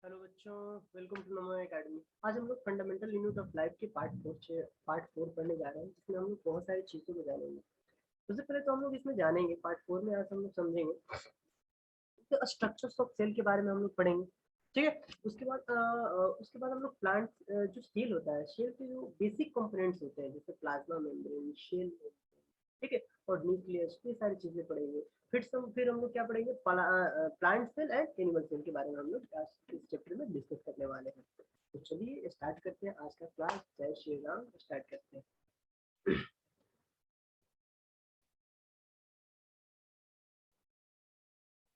Hello बच्चों, welcome to NaMo academy. आज हम लोग फंडामेंटल यूनिट ऑफ लाइफ के पार्ट 4 पढ़ने जा रहे हैं, जिसमें हम लोग बहुत सारी चीज़ों को जानेंगे। सबसे पहले तो हम लोग इसमें जानेंगे पार्ट 4 में। आज हम लोग समझेंगे तो स्ट्रक्चर्स ऑफ सेल के बारे में हम लोग पढ़ेंगे। ठीक है। उसके बाद हम लोग प्लांट जो सेल होता है, सेल के जो बेसिक कंपोनेंट्स होते हैं, जैसे प्लाज्मा मेम्ब्रेन, शेल, ठीक है, और न्यूक्लियस, ये सारी चीजें पढ़ेंगे। फिर हम लोग क्या पढ़ेंगे, plant cell and animal cell के बारे में हम लोग आज इस चैप्टर में डिस्कस करने वाले हैं। तो चलिए स्टार्ट करते हैं आज का क्लास। जय श्री राम। स्टार्ट करते हैं।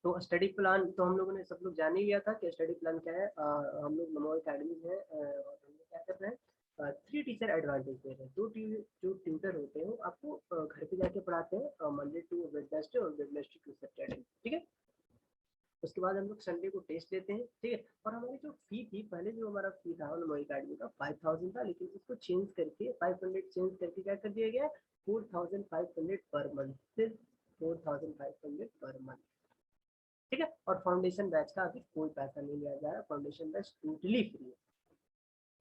तो स्टडी प्लान तो हम लोगों ने सब लोग जान ही लिया था कि स्टडी प्लान क्या है। हम लोग नमो अकेडमी है, और हम लोग क्या कर रहे हैं, 3 टीचर एडवांटेज दे रहे हैं। जो ट्यूटर होते हैं वो आपको घर पे जाके पढ़ाते हैं, मंडे टू वेडनेसडे और वेडनेसडे टू सैटरडे। ठीक है। उसके बाद हम लोग संडे को टेस्ट लेते हैं। ठीक है। और हमारी जो फी थी, पहले जो हमारा फी था नमो अकेडमी का 5000 था, लेकिन इसको चेंज करके 500 चेंज करके क्या कर दिया गया, 4500 पर मंथ। सिर्फ 4500 पर मंथ। ठीक है। और फाउंडेशन बैच का अभी कोई पैसा नहीं लिया जा रहा, फाउंडेशन बैच टोटली फ्री है।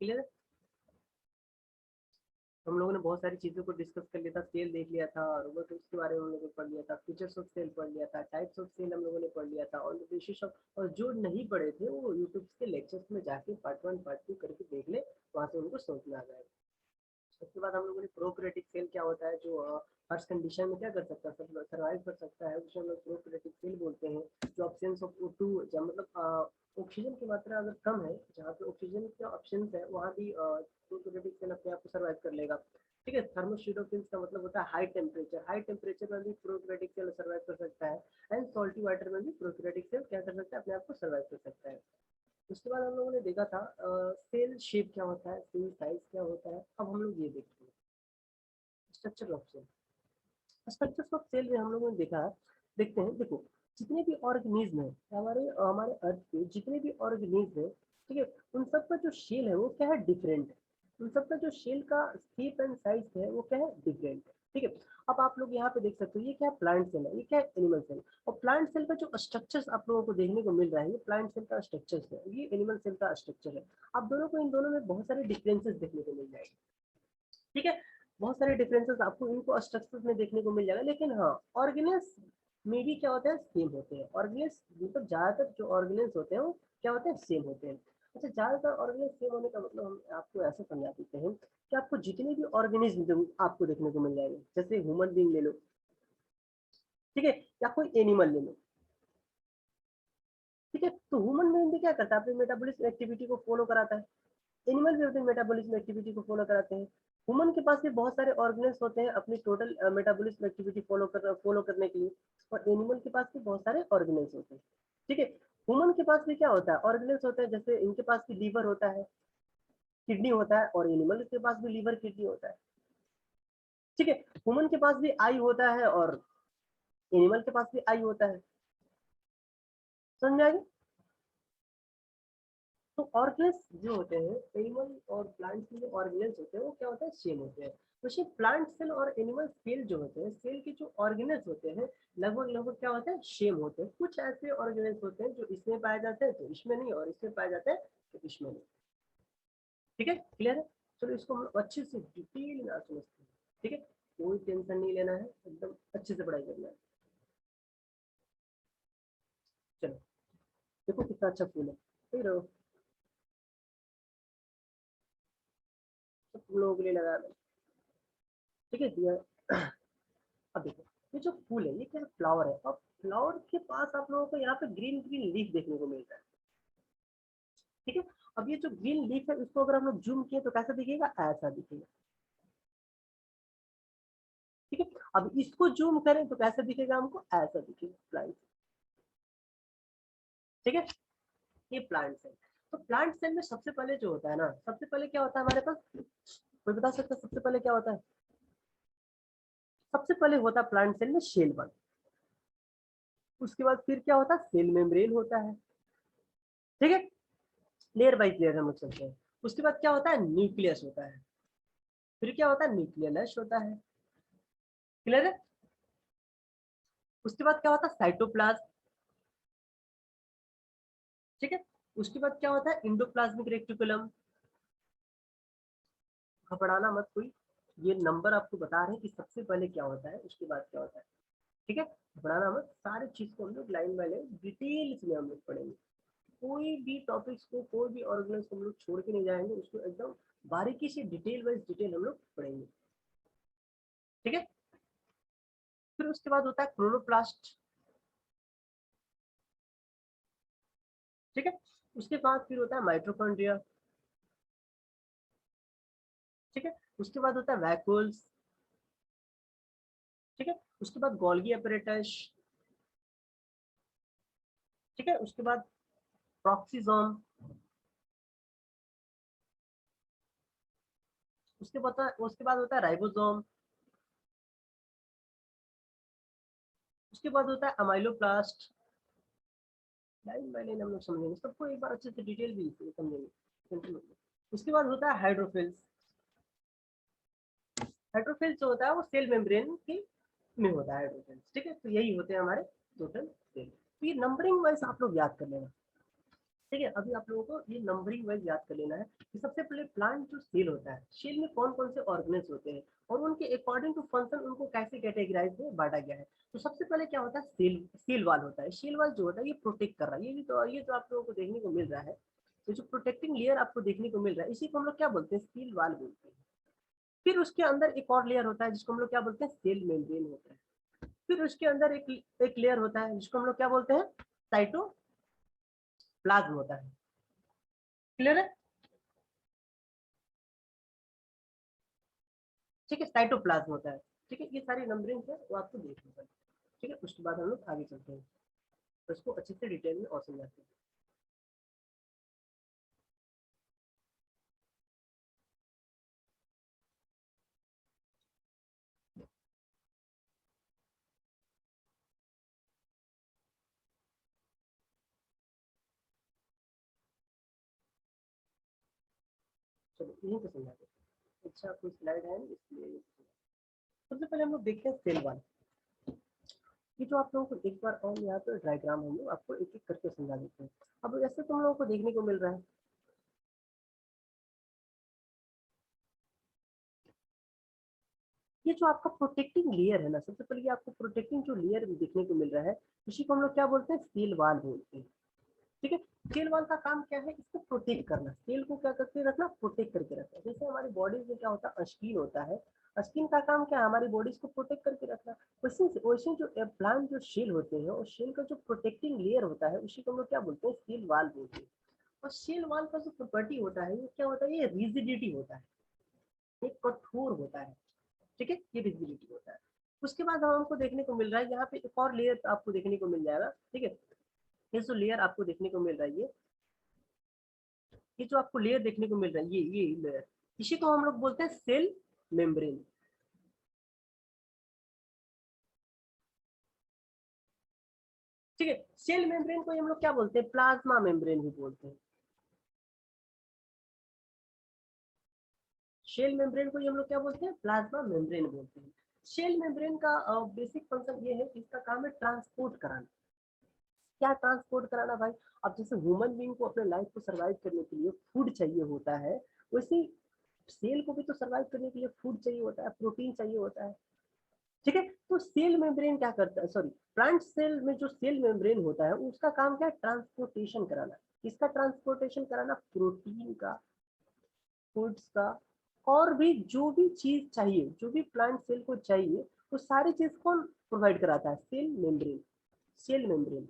क्लियर है। हम लोगों ने बहुत सारी चीज़ों को डिस्कस कर लिया था, सेल देख लिया था, रोबोटिक्स के बारे में हम लोगों ने पढ़ लिया था, फीचर्स ऑफ सेल पढ़ लिया था, टाइप्स ऑफ सेल हम लोगों ने पढ़ लिया था, और बेसिस ऑफ, और जो नहीं पढ़े थे वो यूट्यूब के लेक्चर्स में जाके पार्ट 1 पार्ट 2 करके देख ले, वहाँ से उनको समझ में आ जाएगा। उसके बाद हम लोगों ने प्रोक्रेटिक सेल क्या होता है, जो हर कंडीशन में क्या कर सकता है, सर्वाइव कर सकता है, उसे हम लोग प्रोक्रेटिक सेल बोलते हैं। जो ऑप्शंस ऑफ O2, जब मतलब ऑक्सीजन की मात्रा अगर कम है, जहाँ पे ऑक्सीजन के ऑप्शंस है, वहाँ भी प्रोक्रेटिक सेल अपने आप को सर्वाइव कर लेगा। ठीक है। थर्मोस्टेटोफिल्स का मतलब होता है हाई टेम्परेचर में भी प्रोक्रेटिक सेल सर्वाइव कर सकता है, एंड सॉल्टी वाटर में भी प्रोक्रेटिक सेल क्या कर सकता है, अपने आप को सर्वाइव कर सकता है। उसके बाद हम लोगों ने देखा था सेल शेप क्या होता है, सेल साइज क्या होता है। अब हम लोग ये देखते हैं structure of cell. Structure of cell में हम लोगों ने देखा, देखते हैं, देखो, जितने भी ऑर्गेनिज्म है हमारे हमारे अर्थ पे, जितने भी ऑर्गेनिज्म है, ठीक है, उन सब का जो शेल है वो क्या है, डिफरेंट है। उन सब का जो शेल का शेप एंड साइज है वो क्या है, डिफरेंट है। ठीक है। अब आप लोग यहाँ पे देख सकते हो, ये क्या है, प्लांट सेल है, ये क्या है, एनिमल सेल। और प्लांट सेल का जो स्ट्रक्चर्स आप लोगों को देखने को मिल रहा है, ये प्लांट सेल का स्ट्रक्चर्स है, ये एनिमल सेल का स्ट्रक्चर है। आप दोनों को, इन दोनों में बहुत सारे डिफरेंसेस देखने को मिल जाएंगे। ठीक है। बहुत सारे डिफरेंसेस आपको इनको स्ट्रक्चर्स में देखने को मिल जाएगा, लेकिन हाँ, ऑर्गेनेल्स में भी क्या होता है, सेम होते हैं। ऑर्गेनेल्स मतलब ज्यादातर जो ऑर्गेनेल्स होते हैं वो क्या होते हैं, सेम होते हैं। अच्छा, ज्यादातर ऑर्गेनेल्स सेम होने का मतलब हम आपको ऐसे समझा देते हैं कि आपको जितने भी ऑर्गेनिज्म आपको देखने को मिल जाएंगे, जैसे ह्यूमन बींग ले लो, ठीक है, या कोई एनिमल ले लो, ठीक है, तो ह्यूमन बींग भी क्या करता है, अपनी मेटाबॉलिज्म एक्टिविटी को फॉलो कराता है। एनिमल भी अपनी मेटाबॉलिज्म एक्टिविटी को फॉलो कराते हैं। ह्यूमन के पास भी बहुत सारे ऑर्गेन्स होते हैं अपनी टोटल मेटाबॉलिज्म एक्टिविटी फॉलो करने के लिए, और एनिमल के पास भी बहुत सारे ऑर्गेन्स होते हैं। ठीक है। ह्यूमन के पास भी क्या होता है, ऑर्गेन्स होते हैं, जैसे इनके पास भी लीवर होता है, किडनी होता है, और एनिमल के पास भी लीवर किडनी होता है। ठीक है। ह्यूमन के पास भी आई होता है, और एनिमल के पास भी आई होता है। समझ में आ गया। तो ऑर्गेन्स जो होते हैं, एनिमल और प्लांट के जो ऑर्गेन्स होते हैं वो क्या होता है, सेम होते हैं। वैसे प्लांट सेल और एनिमल सेल जो होते हैं, सेल के जो ऑर्गेन्स होते हैं लगभग लगभग क्या होता है, सेम होते हैं। कुछ ऐसे ऑर्गेन्स होते हैं जो इसमें पाए जाते हैं तो इसमें नहीं, और इसमें पाए जाते हैं तो इसमें नहीं। ठीक है, क्लियर है। चलो इसको हम अच्छे से डिटेल में समझते हैं। ठीक है। कोई टेंशन नहीं लेना है, एकदम अच्छे से पढ़ाई करना है। चलो, देखो कितना अच्छा फूल है, ठीक है, सब तुम लोगों के लिए लगा है। ठीक है, दिया। अब देखो, ये जो फूल है ये क्या फ्लावर है, और फ्लावर के पास आप लोगों को यहाँ पे ग्रीन ग्रीन लीफ देखने को मिलता है। ठीक है। अब ये जो ग्रीन लीफ है, इसको अगर हम लोग जूम किए तो कैसा दिखेगा, ऐसा दिखेगा। ठीक है। अब इसको जूम करें तो कैसा दिखेगा, हमको ऐसा दिखेगा, प्लांट। ठीक है। ये प्लांट सेल। तो प्लांट सेल में सबसे पहले जो होता है ना, सबसे पहले क्या होता है हमारे पास, कोई बता सकता है सबसे पहले क्या होता है। सबसे पहले होता है प्लांट सेल में शेल बन। उसके बाद फिर क्या होता है, सेल मेम्ब्रेन होता है। ठीक है। लेयर बाई लेयर हम लोग चलते हैं। उसके बाद क्या होता है, न्यूक्लियस होता है। फिर क्या होता है, न्यूक्लियस होता है। क्लियर है। उसके बाद क्या होता है, साइटोप्लाज्म। ठीक है। उसके बाद क्या होता है इंडोप्लाज्मिक रेक्टिकुलम। घबराना मत कोई, ये नंबर आपको बता रहे हैं कि सबसे पहले क्या होता है उसके बाद क्या होता है, ठीक है। घबराना मत, सारे चीज को हम लोग लाइन बाय लाइन डिटेल्स में हम लोग पढ़ेंगे। कोई भी टॉपिक्स को, कोई भी ऑर्गेनाइज को हम लोग छोड़ के नहीं जाएंगे, उसको एकदम बारीकी से डिटेल वाइज डिटेल हम लोग पढ़ेंगे, ठीक है। फिर उसके बाद होता है क्लोरोप्लास्ट, ठीक है। उसके बाद फिर होता है माइटोकॉन्ड्रिया, ठीक है। उसके बाद होता है वैक्यूल्स, ठीक है। उसके बाद गोल्गी अपैरेटस, ठीक है। उसके बाद प्रोक्सिसोम, उसके बाद होता है राइबोसोम, उसके बाद होता है अमाइलोप्लास्ट। लाइन बाय लाइन हम लोग समझेंगे सबको, एक बार अच्छे से डिटेल भी समझेंगे। उसके बाद होता है हाइड्रोफिल्स। हाइड्रोफिल्स जो होता है वो सेल मेम्ब्रेन की में होता है हाइड्रोफिल्स, ठीक है। तो यही होते हैं हमारे टोटल सेल। तो ये नंबरिंग वाइज आप लोग याद कर लेना, ठीक है। अभी आप लोगों को ये नंबरिंग वाइज याद कर लेना है कि सबसे पहले प्लांट जो सेल होता है, सेल में कौन कौन से ऑर्गेनेल्स होते हैं और उनके अकॉर्डिंग टू फंक्शन उनको कैसे कैटेगराइज में बांटा गया है। तो सबसे पहले क्या होता है सेल, सेल वाल होता है। सेल वाल जो होता है ये प्रोटेक्ट कर रहा है, ये जो आप लोगों को देखने को मिल रहा है, तो जो प्रोटेक्टिंग लेयर आपको देखने को मिल रहा है इसी को हम लोग क्या बोलते हैं सेल वाल बोलते हैं। फिर उसके अंदर एक और लेयर होता है जिसको हम लोग क्या बोलते हैं सेल मेम्ब्रेन होता है। फिर उसके अंदर एक लेयर होता है जिसको हम लोग क्या बोलते हैं साइटोप्लाज्म होता है। क्लियर है, ठीक है। साइटोप्लाज्म होता है, ठीक है। ये सारी नंबरिंग है वो आपको देख लो, ठीक है। उसके बाद हम लोग आगे चलते हैं, तो इसको अच्छे से डिटेल में और समझाते हैं। चलो यहीं पे समझाते हैं। अच्छा कोई स्लाइड है नहीं, इसलिए सबसे पहले हम लोग देखते हैं सेल वन। ये जो आप लोगों को एक बार और यहाँ पे डायग्राम हम लोग आपको एक एक करके समझा देते हैं। अब ऐसे तुम लोगों को देखने को मिल रहा है, ये जो आपका प्रोटेक्टिंग लेयर है ना, सबसे पहले ये आपको प्रोटेक्टिंग जो लेयर देखने को मिल रहा है इसी को हम लोग क्या बोलते हैं सेल वाल बोलते हैं, ठीक है। सेल वॉल का काम क्या है इसको प्रोटेक्ट करना, सेल को क्या करके रखना प्रोटेक्ट करके रखना। जैसे हमारी बॉडी में क्या होता है स्किन होता है, स्किन का काम क्या है हमारी बॉडी को प्रोटेक्ट करके रखना। वैसे वैसे जो प्लांट जो शेल होते हैं और शेल का जो प्रोटेक्टिंग लेयर होता है उसी को हम लोग क्या बोलते हैं सेल वाल बोलते हैं। और सेल वाल का जो प्रॉपर्टी होता है ये क्या होता है, ये रिजिडिटी होता है, ये कठोर होता है, ठीक है। ये रिजिडिटी होता है। उसके बाद हमको देखने को मिल रहा है यहाँ पे एक और लेयर आपको देखने को मिल जाएगा, ठीक है। ये जो लेयर आपको देखने को मिल रहा है ये जो आपको लेयर देखने को मिल रहा है ये लेयर, इसी को हम लोग बोलते हैं सेल मेम्ब्रेन, ठीक है। सेल मेम्ब्रेन को हम लोग क्या बोलते हैं प्लाज्मा मेम्ब्रेन भी बोलते हैं। सेल मेम्ब्रेन को हम लोग क्या बोलते हैं प्लाज्मा मेम्ब्रेन बोलते हैं। सेल मेम्ब्रेन का बेसिक फंक्शन ये है कि इसका काम है ट्रांसपोर्ट कराना। क्या ट्रांसपोर्ट कराना भाई, अब जैसे ह्यूमन बीइंग को अपने लाइफ को सर्वाइव करने के लिए फूड चाहिए होता है, वैसे सेल को भी तो सर्वाइव करने के लिए फूड चाहिए होता है, प्रोटीन चाहिए होता है, ठीक है। तो सेल मेम्ब्रेन क्या करता है, सॉरी प्लांट सेल में जो सेल मेम्ब्रेन होता है उसका काम क्या है ट्रांसपोर्टेशन कराना। किसका ट्रांसपोर्टेशन कराना, प्रोटीन का, फूड्स का, और भी जो भी चीज चाहिए, जो भी प्लांट सेल को चाहिए वो सारी चीज कौन प्रोवाइड कराता है cell membrane, cell membrane.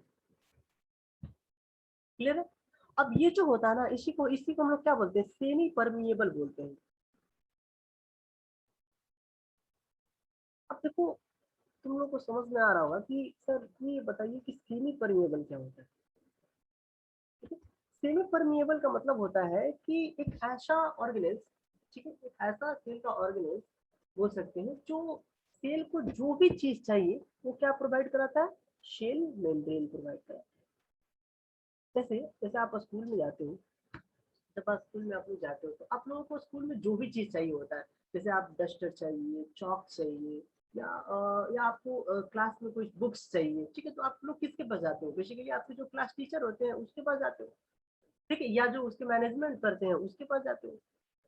Clear है। अब ये जो होता है ना इसी को हम लोग क्या बोलते हैं सेमी परमिएबल बोलते हैं। अब देखो तुम लोग को समझ में आ रहा होगा कि सर ये बताइए कि सेमी परमिएबल क्या होता है। सेमी परमिएबल का मतलब होता है कि एक ऐसा ऑर्गेनेज, ठीक है, एक ऐसा सेल का ऑर्गेनेज बोल सकते हैं जो सेल को जो भी चीज चाहिए वो क्या प्रोवाइड कराता है, सेल मेम्ब्रेन प्रोवाइड कराता है। जैसे जैसे आप स्कूल में जाते हो, जब आप स्कूल में आप लोग जाते हो तो आप लोगों को स्कूल में जो भी चीज चाहिए होता है, जैसे आप डस्टर चाहिए, चौक चाहिए, या आपको क्लास में कुछ बुक्स चाहिए, ठीक है। तो आप लोग किसके पास जाते हो, बेसिकली आपके जो क्लास टीचर होते हैं उसके पास जाते हो, ठीक है, या जो उसके मैनेजमेंट करते हैं उसके पास जाते हो,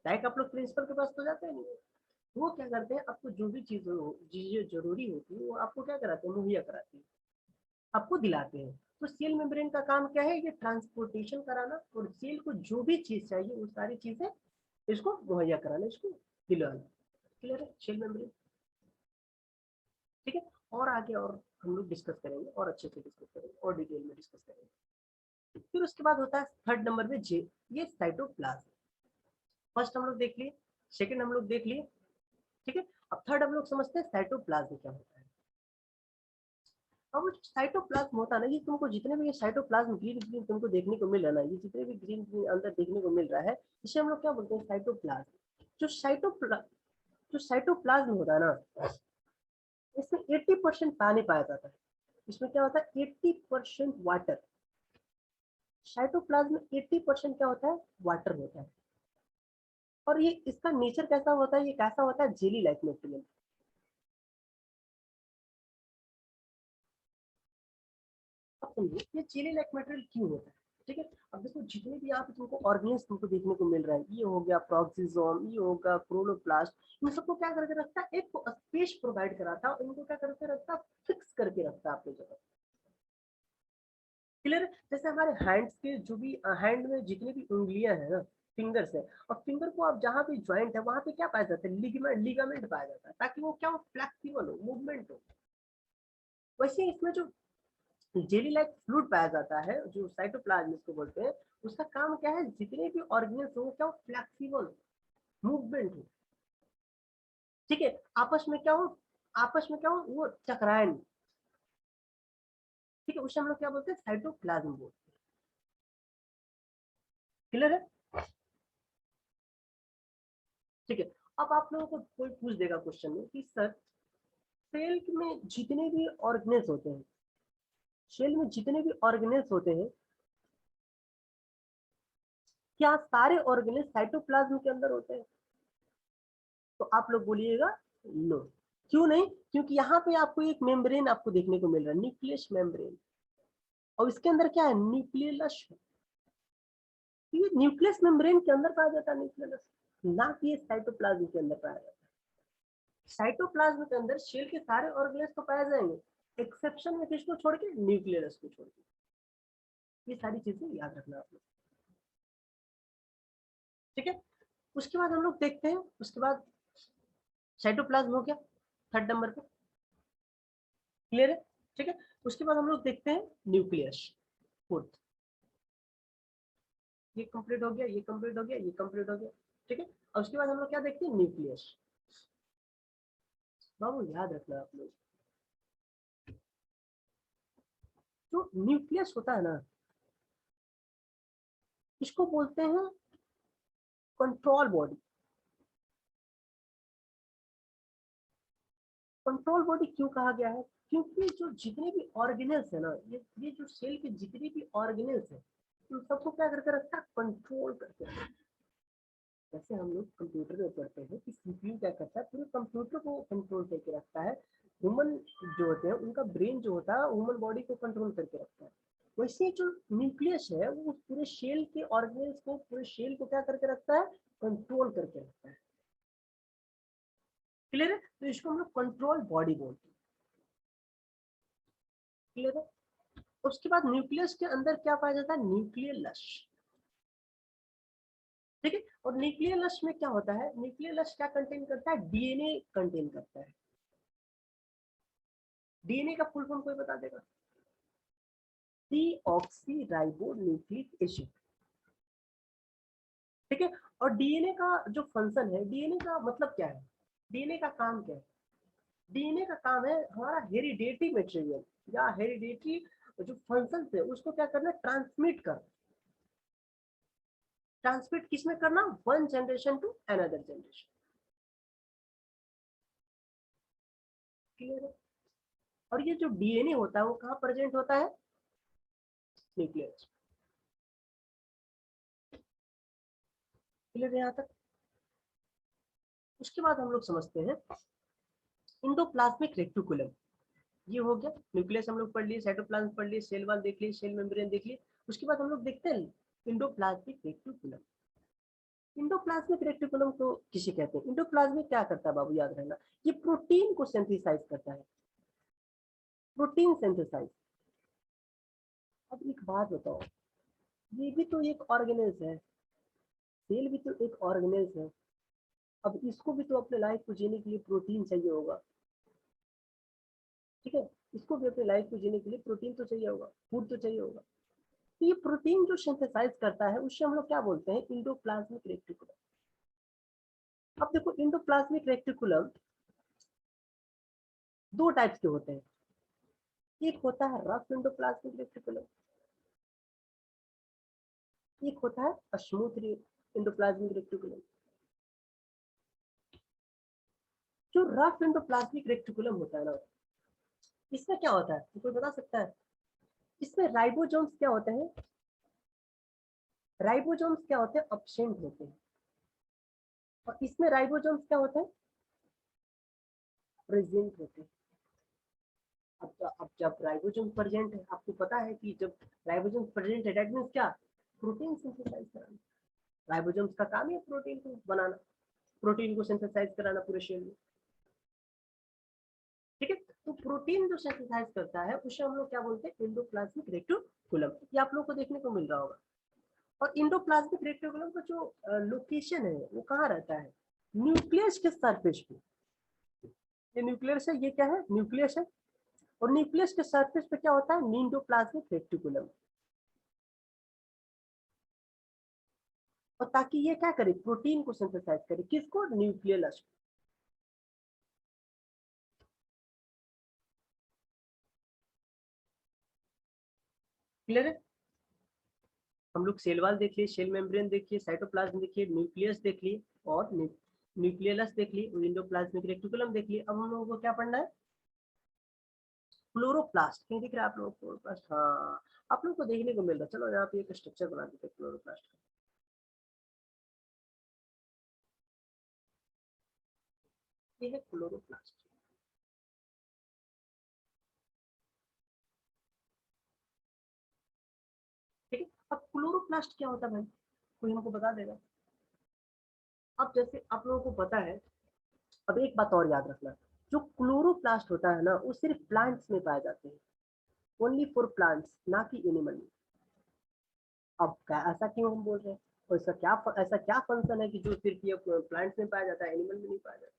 डायरेक्ट आप लोग प्रिंसिपल के पास तो जाते हैं नहीं। वो क्या करते हैं, आपको जो भी चीजें जरूरी होती है वो आपको क्या कराते हैं, मुहैया कराते हैं, आपको दिलाते हैं। तो सेल मेम्ब्रेन का काम क्या है, ये ट्रांसपोर्टेशन कराना, और सेल को जो भी चीज चाहिए वो सारी चीजें इसको मुहैया कराना, इसको दिलाना। क्लियर है सेल मेम्ब्रेन? ठीक है, और आगे और हम लोग डिस्कस करेंगे, और अच्छे से डिस्कस करेंगे, और डिटेल में डिस्कस करेंगे। फिर उसके बाद होता है थर्ड नंबर पे जे, ये साइटोप्लाज्म। फर्स्ट हम लोग देख लिए, सेकंड हम लोग देख लिए, ठीक है। अब थर्ड हम लोग समझते हैं साइटोप्लाज्म क्या होता है। अब साइटोप्लाज्म होता है ना, ये तुमको जितने भी ये साइटोप्लाज्म ग्रीन ग्रीन तुमको देखने को मिल रहा है ना, ये जितने भी ग्रीन ग्रीन अंदर देखने को मिल रहा है, इसे हम लोग क्या बोलते हैं, साइटोप्लाज्म। जो साइटोप्लाज्म होता है ना, इसमें 80% पानी पाया जाता है। इसमें क्या होता है, 80% वाटर। साइटोप्लाज्म में 80% क्या होता है, वाटर होता है। और ये इसका नेचर कैसा होता है, ये कैसा होता है, जेली लाइक मटेरियल। अब समझिए ये जेली लाइक मटेरियल क्यों होता है। ठीक है, अब देखो जितने भी आप तुमको ऑर्गेन्स तुमको देखने को मिल रहा है, ये हो गया प्रोक्सिजोम, ये होगा क्रोलोप्लास्ट, इन सबको क्या करके रखता है, एक स्पेस प्रोवाइड कराता है, इनको क्या करके रखता है, फिक्स करके रखता है अपनी जगह। क्लियर? जैसे हमारे हैंड्स के जो भी हैंड में जितनी भी उंगलियां हैं ना, फिंगर्स है, और फिंगर को आप जहाँ भी ज्वाइंट है वहां पे क्या पाया जाता है, लिगामेंट, लिगामेंट पाया जाता है, ताकि वो क्या हो, फ्लेक्सिबल हो, मूवमेंट हो। वैसे इसमें जो जेली लाइक फ्लूइड पाया जाता है, जो साइटोप्लाज्म इसको बोलते हैं, उसका काम क्या है, जितने भी ऑर्गेन्स हो क्या हो, फ्लेक्सिबल, मूवमेंट हो। ठीक है, आपस में क्या हो, आपस में क्या हो, वो टकराए नहीं। ठीक है, उसे हम लोग क्या बोलते हैं, साइटोप्लाज्म बोलते हैं। क्लियर है? ठीक है। अब आप लोगों को कोई पूछ देगा क्वेश्चन में कि सर, सेल में जितने भी ऑर्गेनेल्स होते हैं, सेल में जितने भी ऑर्गेनेल्स होते हैं, क्या सारे ऑर्गेनेल्स साइटोप्लाज्म के अंदर होते हैं? तो आप लोग बोलिएगा नो। क्यों नहीं? क्योंकि यहाँ पे आपको एक मेम्ब्रेन आपको देखने को मिल रहा है, न्यूक्लियस मेम्ब्रेन, और इसके अंदर क्या है, न्यूक्लियस। ये न्यूक्लियस मेम्ब्रेन के अंदर पाया जाता है, न्यूक्लियस, ना कि ये साइटोप्लाज्म के अंदर पाया जाता है। साइटोप्लाज्म के अंदर सेल के सारे ऑर्गेनेल्स तो पाए जाएंगे, एक्सेप्शन में किसको छोड़ के, न्यूक्लियस को छोड़ के। ये सारी चीजें याद रखना आप लोग। ठीक है, उसके बाद हम लोग देखते हैं, उसके बाद साइटोप्लाज्म हो गया थर्ड नंबर पे। क्लियर है? ठीक है, उसके बाद हम लोग देखते हैं न्यूक्लियस, फोर्थ। ये कंप्लीट हो गया, ये कंप्लीट हो गया, ये कंप्लीट हो गया। ठीक है, और उसके बाद हम लोग क्या देखते हैं, न्यूक्लियस। बाबू याद रखना आप लोग, जो न्यूक्लियस होता है ना, इसको बोलते हैं कंट्रोल बॉडी। कंट्रोल बॉडी क्यों कहा गया है, क्योंकि जो जितने भी ऑर्गेनल्स है ना, ये जो सेल के जितने भी ऑर्गेनल्स है, उन सबको क्या करके रखता है, कंट्रोल करके रखता है। जैसे हम लोग कंप्यूटर में पढ़ते हैं कि सीपीयू क्या करता है, पूरे कंप्यूटर को कंट्रोल करके रखता है। ह्यूमन जो होते हैं उनका ब्रेन जो होता है, ह्यूमन बॉडी को कंट्रोल करके रखता है। वैसे जो न्यूक्लियस है वो पूरे शेल के ऑर्गेनल्स को, पूरे शेल को क्या करके रखता है, कंट्रोल करके रखता है। क्लियर है? तो इसको हम लोग कंट्रोल बॉडी बोलते हैं। क्लियर है? उसके बाद न्यूक्लियस के अंदर क्या पाया जाता है, न्यूक्लियस। ठीक है, और न्यूक्लियस में क्या होता है, न्यूक्लियस क्या कंटेन करता है, डीएनए कंटेन करता है। डीएनए का फुल फॉर्म कोई बता देगा? Deoxy ribo nucleic acid. ठीक है, और डीएनए का जो फंक्शन है, डीएनए का मतलब क्या है, डीएनए का काम क्या है, डीएनए का काम है हमारा हेरिडेटरी मटेरियल या हेरिडेटरी जो फंक्शन है उसको क्या करना, ट्रांसमिट करना। ट्रांसमिट किसमें करना, one generation to another generation. Clear है? और ये जो डीएनए होता है वो कहाँ प्रेजेंट होता है, न्यूक्लियस। क्लियर है यहाँ तक? उसके बाद हम लोग समझते हैं इंडोप्लाज्मिक रेटिकुलम। ये हो गया न्यूक्लियस, हम लोग पढ़ लिए, साइटोप्लाज्म पढ़ लिए, सेल वॉल देख लिए, सेल मेम्ब्रेन देख लिए। उसके बाद हम लोग देखते हैं इंडोप्लाज्मिक रेटिकुलम। इंडोप्लाज्मिक रेटिकुलम को किसे कहते हैं? इंडोप्लाज्मिक क्या करता है बाबू, याद रहना, ये प्रोटीन को सिंथेसाइज करता है, प्रोटीन सिंथेसाइज। अब एक बात बताओ, ये भी तो एक ऑर्गेनेल्स है, सेल भी तो एक ऑर्गेनेल्स है। अब इसको भी तो अपने लाइफ को जीने के लिए प्रोटीन चाहिए होगा, ठीक है, इसको भी अपने लाइफ को जीने के लिए प्रोटीन तो चाहिए होगा, फूड तो चाहिए होगा। तो ये प्रोटीन जो सिंथेसाइज करता है उससे हम लोग क्या बोलते हैं? Endoplasmic reticulum. अब देखो, इंडोप्लाज्मिक रेटिकुलम दो टाइप्स के होते हैं, एक होता है रफ इंडोप्लाज्मिक रेटिकुलम, एक होता है स्मूथ इंडोप्लाज्मिक रेटिकुलम। जो रफ इंडोप्लाज्मिक रेटिकुलम होता है ना, इसमें क्या होता है, तो कोई बता सकता है? इसमें राइबोसोम्स क्या होते हैं? राइबोसोम्स क्या होते हैं? अब्सेंट होते हैं। और इसमें राइबोसोम्स क्या होते हैं? प्रेजेंट होते हैं। अब जब राइबोसोम प्रेजेंट है, आपको पता है कि जब राइबोसोम प्रेजेंट है, दैट मींस क्या? प्रोटीन सिंथेसाइज कराना। राइबोसोम्स का काम है प्रोटीन को बनाना, प्रोटीन को सिंथेसाइज कराना पूरे सेल में, ठीक है। तो प्रोटीन जो सिंथेसाइज करता है उसे हम लोग क्या बोलते हैं? Endoplasmic reticulum. ये आप लोग को देखने को मिल रहा होगा। और इंडोप्लाज्मिक रेटिकुलम का जो लोकेशन है वो कहाँ रहता है? न्यूक्लियस के सरफेस पे। ये न्यूक्लियस है, ये क्या है? न्यूक्लियस है। और न्यूक्लियस के सरफेस पे क्या होता है? Endoplasmic reticulum. और ताकि ये क्या करे? प्रोटीन को सिंथेसाइज करे, किसको? न्यूक्लियस। क्लियर है? हम लोग सेल वॉल देख लिए, सेल मेम्ब्रेन देखिए, साइटोप्लाज्म देखिए, न्यूक्लियस देख लिए, और न्यूक्लियस देख लिए, इंडोप्लाज्मिक रेटिकुलम देख लिए। अब हम लोगों को क्या पढ़ना है? क्लोरोप्लास्ट। कहीं दिख रहा है आप लोगों को क्लोरोप्लास्ट? हाँ, आप लोगों को देखने को मिल रहा है। चलो यहाँ पे एक स्ट्रक्चर बना देते हैं क्लोरोप्लास्ट का। ये है क्लोरोप्लास्ट, ठीक है। अब क्लोरोप्लास्ट क्या होता है भाई, कोई हमको बता देगा? अब जैसे आप लोगों को पता है, अब एक बात और याद रखना, जो क्लोरोप्लास्ट होता है ना, वो सिर्फ प्लांट्स में पाए जाते हैं, ओनली फॉर प्लांट्स, ना कि एनिमल में। अब क्या, ऐसा क्यों हम बोल रहे हैं? और इसका क्या ऐसा क्या फंक्शन है कि जो सिर्फ ये प्लांट्स में पाया जाता है, एनिमल में नहीं पाया जाता?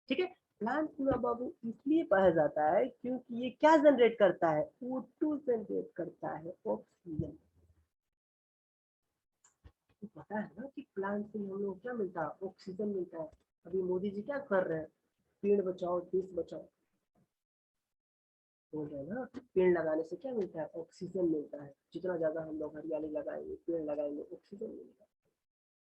ठीक है। प्लांट्स में बाबू इसलिए पाया जाता है क्योंकि ये क्या जनरेट करता है? O2 जनरेट करता है, ऑक्सीजन। तो पता है ना कि प्लांट से हम लोग क्या मिलता है? ऑक्सीजन मिलता है। अभी मोदी जी क्या कर रहे हैं? पेड़ बचाओ देश बचाओ बोल रहे हैं ना। पेड़ लगाने से क्या मिलता है? ऑक्सीजन मिलता है। जितना ज्यादा हम लोग हरियाली लगाएंगे, पेड़ लगाएंगे, ऑक्सीजन मिलेगा।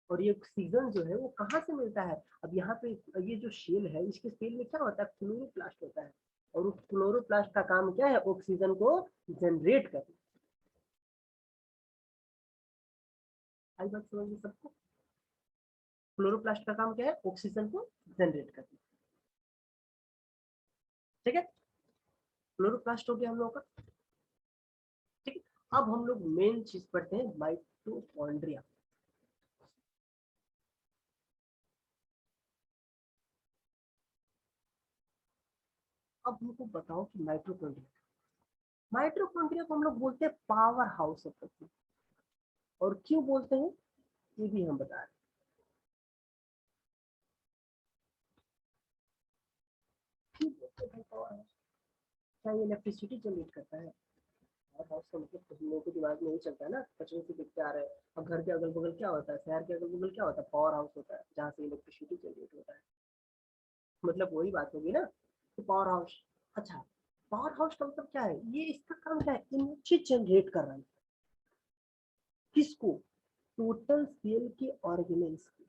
और ये ऑक्सीजन जो है वो कहाँ से मिलता है? अब यहाँ पे ये जो सेल है, इसके सेल में क्या होता है? क्लोरोप्लास्ट होता है। और उस क्लोरोप्लास्ट का काम क्या है? ऑक्सीजन को जनरेट करना। आई बात समझ में सबको? क्लोरोप्लास्ट का काम क्या है? ऑक्सीजन को जनरेट करना, ठीक है। क्लोरोप्लास्ट हो गया हम लोग का, ठीक है। अब हम लोग मेन चीज पढ़ते हैं, माइटोकॉन्ड्रिया। अब हमको बताओ कि माइटोकॉन्ड्रिया को हम लोग बोलते हैं power house of the cell. और क्यों बोलते हैं ये भी हम बता रहे हैं। क्यों बोलते हैं पावर हाउस? क्या ये इलेक्ट्रिसिटी जनरेट करता है? पावर हाउस का मतलब तो हम लोगों के दिमाग में नहीं चलता है ना, कचरे से दिखते आ रहे हैं। अब घर के अगल बगल क्या होता है? शहर के अगल बगल क्या होता है? पावर हाउस होता है, जहाँ से इलेक्ट्रिसिटी जनरेट होता है। मतलब वही बात होगी ना, तो पावर हाउस। अच्छा, पावर हाउस का मतलब क्या है? ये इसका काम क्या है? एनर्जी जनरेट कर रहा है। किसको? टोटल सेल के ऑर्गेनेल्स को,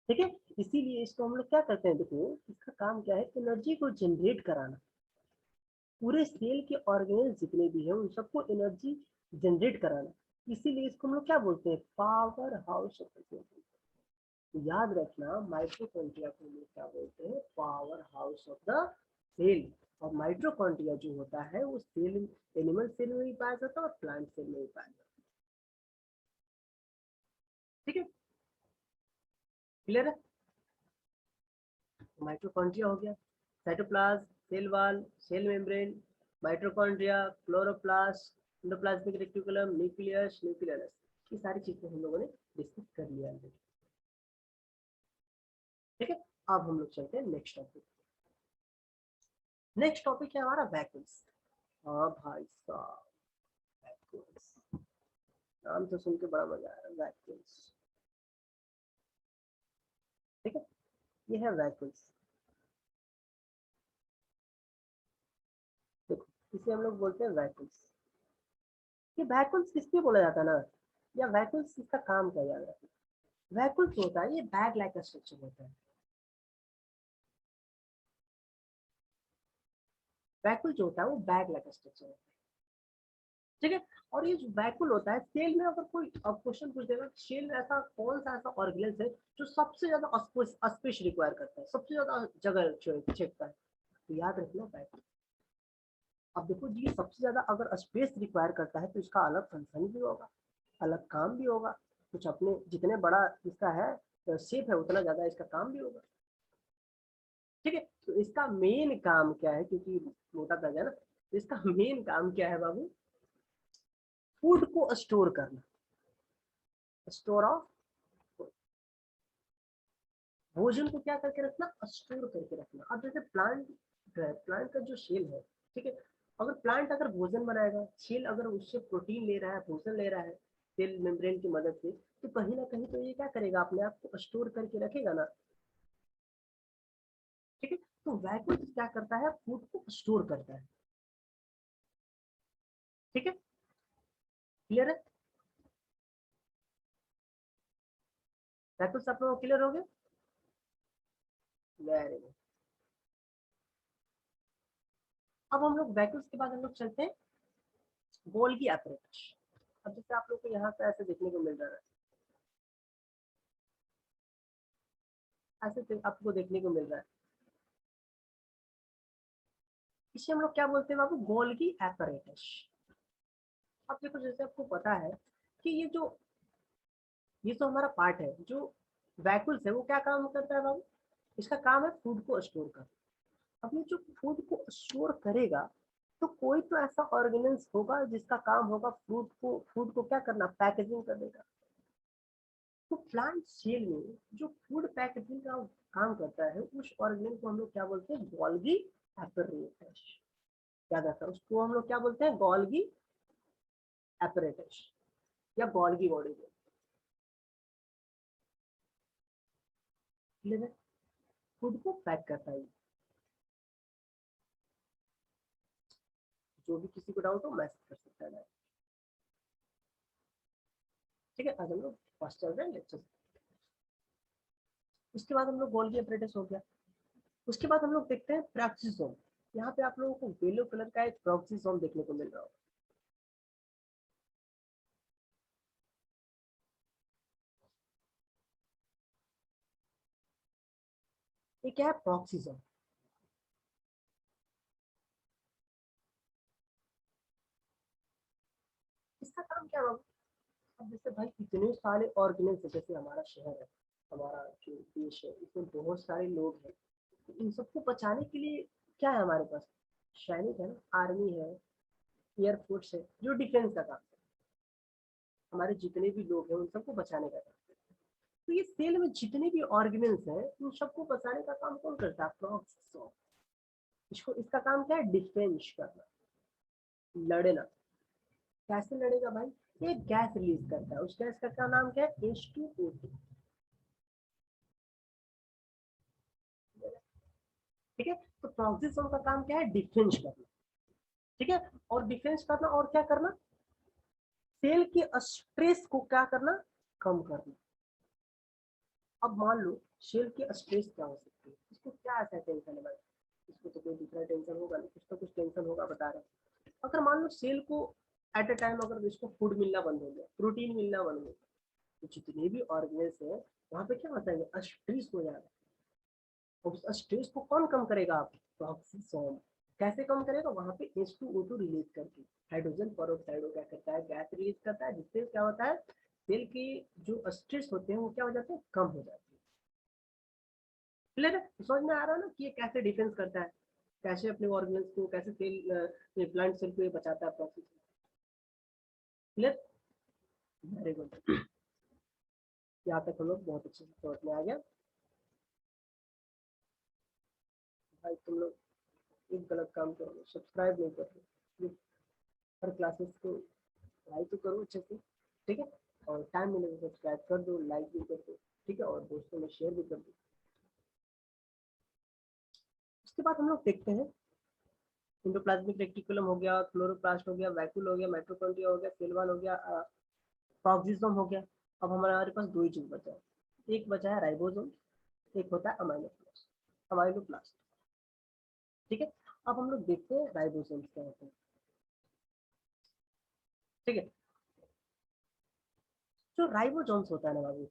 ठीक है। इसीलिए इसको हम लोग क्या करते हैं? देखो, इसका काम क्या है? एनर्जी को जनरेट कराना। पूरे सेल के ऑर्गेनेल्स जितने भी हैं उन सबको एनर्जी जनरेट कराना। इसीलिए इसको हम लोग क्या बोलते हैं? Power house of the cell. तो याद रखना, माइटोकॉन्ड्रिया को हम लोग क्या बोलते हैं? Power house of the cell. और माइटोकॉन्ड्रिया जो होता है वो सेल, एनिमल सेल में भी पाया जाता है और प्लांट सेल में भी पाया जाता है। ठीक है, क्लियर है। माइटोकॉन्ड्रिया हो गया, cytoplasm, cell wall, cell membrane, mitochondria, chloroplast, endoplasmic reticulum, nucleus, nucleus, ये सारी चीजें हम लोगों ने डिस्कस कर लिया है। ठीक है, अब हम लोग चलते हैं नेक्स्ट टॉपिक। नेक्स्ट टॉपिक है हमारा वैक्यूल्स। हाँ भाई साहब, वैक्यूल्स नाम तो सुन के बड़ा मजा आ रहा है, वैक्यूल्स। ठीक है, ये है वैक्यूल्स। देखो, इसे हम लोग बोलते हैं वैक्यूल्स। ये वैक्यूल्स किसके बोला जाता है ना, या वैक्यूल्स इसका काम क्या याद रखना। वैक्यूल्स होता है, ये बैग लाइक स्ट्रक्चर होता है। वैक्यूल जो होता है वो बैग लाइक स्ट्रक्चर होता है। ठीक है, और ये जो वैक्यूल होता है, सेल में अगर कोई अब क्वेश्चन पूछ देगा, सेल में ऐसा कौन सा ऐसा ऑर्गेनेल है जो सबसे ज्यादा स्पेस रिक्वायर करता है, सबसे ज्यादा जगह छेड़ता है, तो याद रखना वैक्यूल। अब देखो जी, सबसे ज्यादा अगर स्पेस रिक्वायर करता है तो इसका अलग फंक्शन भी होगा, अलग काम भी होगा, कुछ अपने जितने बड़ा इसका है शेप है उतना ज्यादा इसका काम भी होगा। ठीक है, तो इसका मेन काम क्या है, क्योंकि मोटा ताजा है ना, तो इसका मेन काम क्या है बाबू, फूड को स्टोर करना, स्टोर ऑफ, भोजन को क्या करके रखना, स्टोर करके रखना। अब जैसे प्लांट, प्लांट का जो शेल है, ठीक है, अगर प्लांट अगर भोजन बनाएगा, शेल अगर उससे प्रोटीन ले रहा है, भोजन ले रहा है सेल मेम्ब्रेन की मदद से, तो कहीं ना कहीं तो ये क्या करेगा, अपने आप को स्टोर करके रखेगा ना। ठीक है, तो वैक्यूम क्या करता है, फूड को स्टोर करता है। ठीक है, क्लियर है, वैक्यूम आप लोगों को क्लियर हो गया, वेरी गुड। अब हम लोग वैक्यूल्स के बाद हम लोग चलते हैं गोल्गी एपरेटस। अब जैसे आप लोग को यहाँ पे ऐसे देखने को मिल रहा है, ऐसे आपको देखने को मिल रहा है, इसे हम लोग क्या बोलते हैं बाबू, गोल्गी एपरेटस। अब देखो, जैसे आपको पता है कि ये जो हमारा पार्ट है, जो वैक्यूल्स है, वो क्या काम करता है बाबू, इसका काम है फूड को स्टोर करना। अब ये जो फूड को स्टोर करेगा, तो कोई तो ऐसा ऑर्गेनेल्स होगा जिसका काम होगा फूड को क्या करना, पैकेजिंग कर देगा। तो प्लांट सेल में जो फूड पैकेजिंग का काम करता है, उस ऑर्गेनेल को हम लोग क्या बोलते हैं, गोल्गी एपरेटस। याद रखा, उसको हम लोग क्या बोलते हैं, गोल्गी एपरेटस या गोल्गी बॉडी। फूड को पैक करता है। जो भी किसी को डाउट हो मैसेज कर सकता है। ठीक है, आज हम लोग फर्स्ट चल रहे हैं लेक्चर। उसके बाद हम लोग गोल्गी एपरेटस हो गया। उसके बाद हम लोग देखते हैं प्रॉक्सिसोम। यहाँ पे आप लोगों को येलो कलर का एक प्रॉक्सिसोम देखने को मिल रहा होगा। ये क्या है, प्रॉक्सिसोम। इसका काम क्या होगा, अब जैसे भाई इतने सारे ऑर्गेनाइज है, जैसे हमारा शहर है, हमारा जो देश है, इसमें बहुत सारे लोग हैं, तो इन सबको बचाने के लिए क्या है हमारे पास, सैनिक है ना, आर्मी है, एयरफोर्स है, जो डिफेंस का काम है, हमारे जितने भी लोग हैं उन सबको बचाने का काम। तो ये सेल में जितने भी ऑर्गेनेल्स हैं, उन सबको बचाने का काम कौन करता है, प्रॉक्सिसोम। इसको, इसका काम क्या है, डिफेंस करना, लड़ना। कैसे लड़ेगा भाई, एक गैस रिलीज करता है, उस गैस का क्या नाम क्या है, H2O2। ठीक है, तो प्रॉक्सिसोम का काम क्या है, डिफेंस करना। ठीक है, और डिफेंस करना और क्या करना, सेल के स्ट्रेस को क्या करना, कम करना। अब मान लो सेल के स्ट्रेस क्या हो सकती है, इसको क्या ऐसा टेंशन है भाई, इसको तो कोई दूसरा टेंशन होगा नहीं, कुछ तो कुछ टेंशन होगा, बता रहे हैं। अगर मान लो सेल को एट अ टाइम अगर इसको फूड मिलना बंद हो गया, प्रोटीन मिलना बंद हो गया, तो जितने भी ऑर्गेन्स है वहां पे क्या होता है, स्ट्रेस हो जाएगा। और उस स्ट्रेस को कौन कम करेगा, आप, प्रॉक्सिसोम। कैसे कम करेगा, वहां पे H2O2 रिलीज करके हाइड्रोजन पेरोक्साइड क्या करता है, गैस रिलीज करता है, जिससे क्या होता है सेल के जो स्ट्रेस होते हैं वो क्या हो जाते हैं, कम हो जाते हैं। क्लियर है, समझ में आ रहा है ना कि ये कैसे डिफेंस करता है, कैसे अपने ऑर्गेन्स को, कैसे सेल प्लांट सेल को ये बचाता है प्रोसेस। क्लियर, वेरी गुड, यहाँ तक हम लोग बहुत अच्छे से समझ में आ गया। भाई तुम लोग एक गलत काम करो, सब्सक्राइब नहीं कर रहे, हर क्लासेस को लाइक तो करो अच्छे से, ठीक है, और टाइम मिले तो सब्सक्राइब कर दो, लाइक भी कर दो, ठीक है, और दोस्तों में शेयर भी कर दो। उसके बाद हम लोग देखते हैं इंडोप्लाज्मिक रेटिकुलम हो गया, क्लोरोप्लास्ट हो गया, वैक्यूल हो गया, माइटोकॉन्ड्रिया हो गया, सेल वॉल हो गया, प्रोक्सिसोम हो गया। अब हमारे पास दो ही चीज बचा है, एक बचा है राइबोसोम, एक होता है अमाइलोप्लास्ट, अमाइलोप्लास्ट, ठीक है। अब हम लोग देखते हैं राइबोसोम्स क्या होते हैं, ठीक है। जो राइबोसोम्स होता है ना बाबू,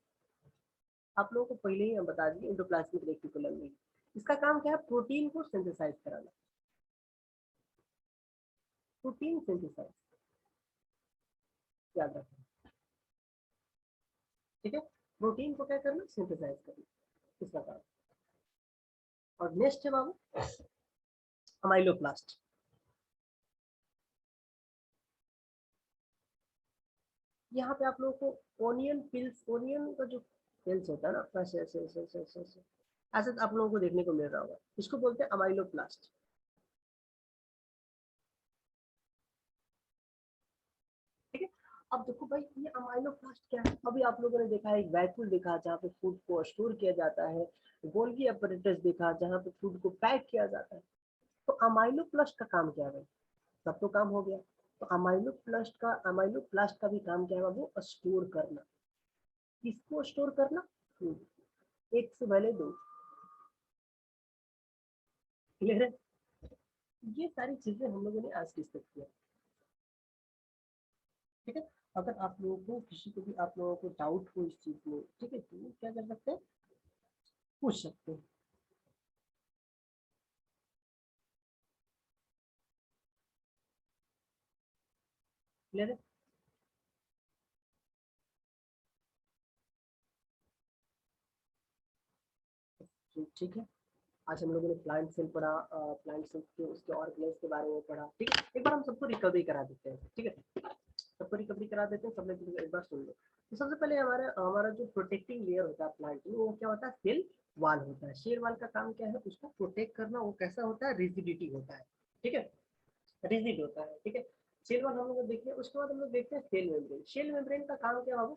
आप लोगों को पहले ही हम बता दिए इंडोप्लाज्मिक रेटिकुलम में इसका काम क्या है, प्रोटीन को सिंथेसाइज कराना, प्रोटीन सिंथेसाइज, याद रखना, ठीक है। प्रोटीन को क्या करना, सिंथेसाइज करना, इसका काम। और नेक्स्ट है बाबू अमाइलोप्लास्ट। यहाँ पे आप लोगों को ओनियन पिल्स, ओनियन का जो पिल्स होता है ना, ऐसे ऐसे ऐसे ऐसे ऐसे ऐसे ऐसे आप लोगों को देखने को मिल रहा होगा, इसको बोलते हैं अमाइलोप्लास्ट, ठीक है। अब देखो भाई ये अमाइलोप्लास्ट क्या है, अभी आप लोगों ने देखा है एक वैक्यूल देखा जहाँ पे फूड को स्टोर किया जाता है, गोल्गी अपरेटस देखा जहाँ पे फूड को पैक किया जाता है। तो अमाइलोप्लास्ट का काम क्या है, सब तो काम हो गया। तो अमाइलोप्लास्ट का भी काम क्या है, वो स्टोर करना, किसको स्टोर करना, फूड, एक से भले दो, क्लियर है। ये सारी चीजें हम लोगों ने आज डिस्कस किया, ठीक है। अगर आप लोगों को किसी को भी आप लोगों को डाउट हो इस चीज में, ठीक है, तो क्या कर सकते हैं, पूछ सकते हैं, क्लियर है। तो ठीक है, आज हम लोगों ने प्लांट सेल पढ़ा, प्लांट सेल के उसके ऑर्गेनेज के बारे में पढ़ा, ठीक है। एक बार हम सबको रिकवरी करा देते हैं, ठीक है, सबको रिकवरी करा देते हैं, सब लोग एक बार सुन लो। तो सबसे पहले हमारा हमारा जो प्रोटेक्टिंग लेयर होता है प्लांट में, वो क्या होता है, सेल वाल होता है। सेल वाल का काम क्या है, उसको प्रोटेक्ट करना। वो कैसा होता है, रिजिडिटी होता है, ठीक है, रिजिड होता है, ठीक है। सेल वाल हम लोग देखिए, उसके बाद हम लोग देखते हैं सेल मेम्ब्रेन। सेल मेम्ब्रेन का काम क्या है,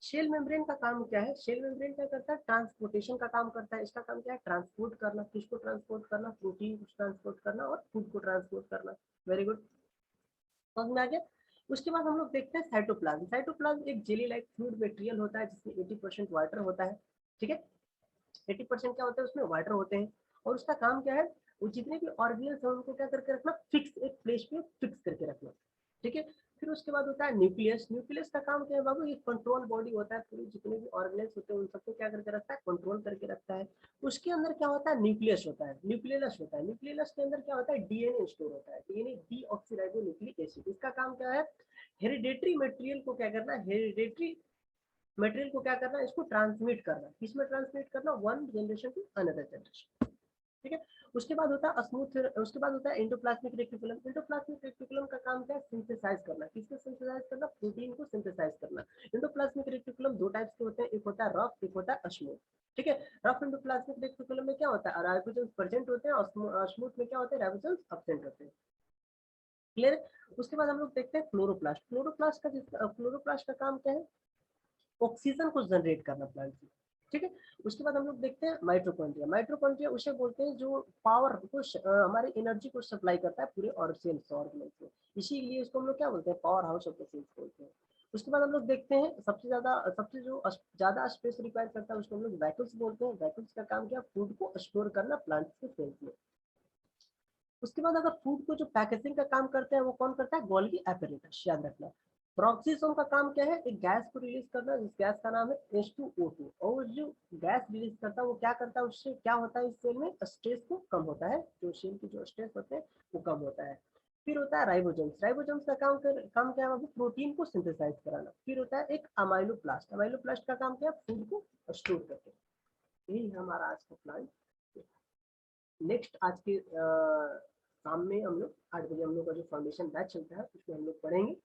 शेल मेम्ब्रेन का काम क्या है, शेल मेम्ब्रेन क्या करता है, ट्रांसपोर्टेशन का काम करता है। इसका काम क्या है, ट्रांसपोर्ट करना, किसको ट्रांसपोर्ट करना, प्रोटीन को ट्रांसपोर्ट करना और फूड को ट्रांसपोर्ट करना। वेरी गुड, समझ में आ गया। उसके बाद हम लोग देखते हैं साइटोप्लाज्म। साइटोप्लाज्म एक जेली लाइक फ्लूइड मटेरियल होता है जिसमें 80% वाटर होता है, ठीक है। 80% क्या होता है, उसमें वाटर होते हैं। और उसका काम क्या है, वो जितने भी ऑर्गेनल्स हैं उनको क्या करके रखना, फिक्स, एक प्लेस पे फिक्स करके रखना, ठीक है। फिर उसके बाद होता है न्यूक्लियस। न्यूक्लियस का काम क्या है बाबू, ये कंट्रोल बॉडी होता है, पूरे जितने भी ऑर्गेनल्स होते हैं उन सबको क्या करके रखता है, कंट्रोल करके रखता है। उसके अंदर क्या होता है, न्यूक्लियस होता है, न्यूक्लियस होता है। न्यूक्लियस के अंदर क्या होता है, डीएनए स्टोर होता है, डीएनए डीऑक्सीराइबोन्यूक्लिक एसिड। इसका काम क्या है, हेरिडेटरी मटेरियल को क्या करना, हेरिडेटरी मटेरियल को क्या करना, इसको ट्रांसमिट करना। किसमें ट्रांसमिट करना, one generation to another generation, ठीक है। उसके बाद होता है स्मूथ, उसके बाद होता है एंडोप्लाज्मिक रेटिकुलम। एंडोप्लाज्मिक रेटिकुलम का काम क्या है, सिंथेसाइज करना। किसको सिंथेसाइज करना, प्रोटीन को सिंथेसाइज करना। एंडोप्लाज्मिक रेटिकुलम दो टाइप्स के होते हैं, एक होता है रफ, एक होता है स्मूथ, ठीक है। रफ एंडोप्लाज्मिक रेटिकुलम में क्या होता है, राइबोसोम्स प्रेजेंट होते हैं, और स्मूथ में क्या होते हैं, राइबोसोम्स एब्सेंट होते हैं, क्लियर है। उसके बाद हम लोग देखते हैं क्लोरोप्लास्ट। क्लोरोप्लास्ट का काम क्या है, ऑक्सीजन को जनरेट करना प्लांट से, ठीक है। उसके बाद हम लोग देखते हैं माइटोकॉन्ड्रिया। माइटोकॉन्ड्रिया उसे बोलते हैं जो पावर को हमारे एनर्जी को सप्लाई करता है पूरे और सेल्स ऑर्गेनल को, इसीलिए इसको हम लोग क्या बोलते हैं, power house of the cells बोलते हैं। उसके बाद हम लोग देखते हैं सबसे जो ज्यादा स्पेस रिक्वायर करता है उसको हम लोग वैक्यूल्स बोलते हैं। वैक्यूल्स का काम क्या, फूड को स्टोर करना प्लांट के सेल्स में। उसके बाद अगर फूड को जो पैकेजिंग का काम करते हैं वो कौन करता है, गोल्गी एपरेटस, याद रखना। प्रोक्सीसोम का काम क्या है, एक गैस को रिलीज करना, जिस गैस का नाम है H2O2, और जो गैस रिलीज करता है वो क्या करता है, उससे क्या होता है, इस सेल में स्ट्रेस को कम होता है, जो सेल की जो स्ट्रेस होते हैं वो कम होता है। फिर होता है राइबोसोम्स। राइबोसोम्स का काम क्या है, प्रोटीन को सिंथेसाइज कराना। फिर होता है एक अमाइलोप्लास्ट। अमाइलोप्लास्ट का काम क्या है, फूड को स्टोर करके। यही हमारा आज का प्लान। नेक्स्ट आज के शाम में हम लोग 8 बजे हम लोग का जो फाउंडेशन बैच चलता है उसमें हम लोग पढ़ेंगे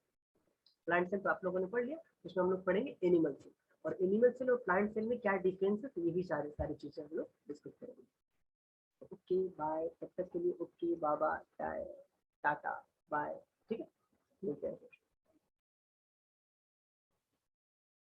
प्लांट सेल, तो आप लोगों ने पढ़ लिया। उसमें हम लोग पढ़ेंगे एनिमल सेल, और एनिमल सेल और प्लांट सेल में क्या डिफरेंस है, तो ये भी सारी सारी चीजें हम लोग डिस्कस करेंगे। ओके बाय, तब तक के लिए ओके, बाबा, टाटा, बाय। ठीक है, मिलते हैं।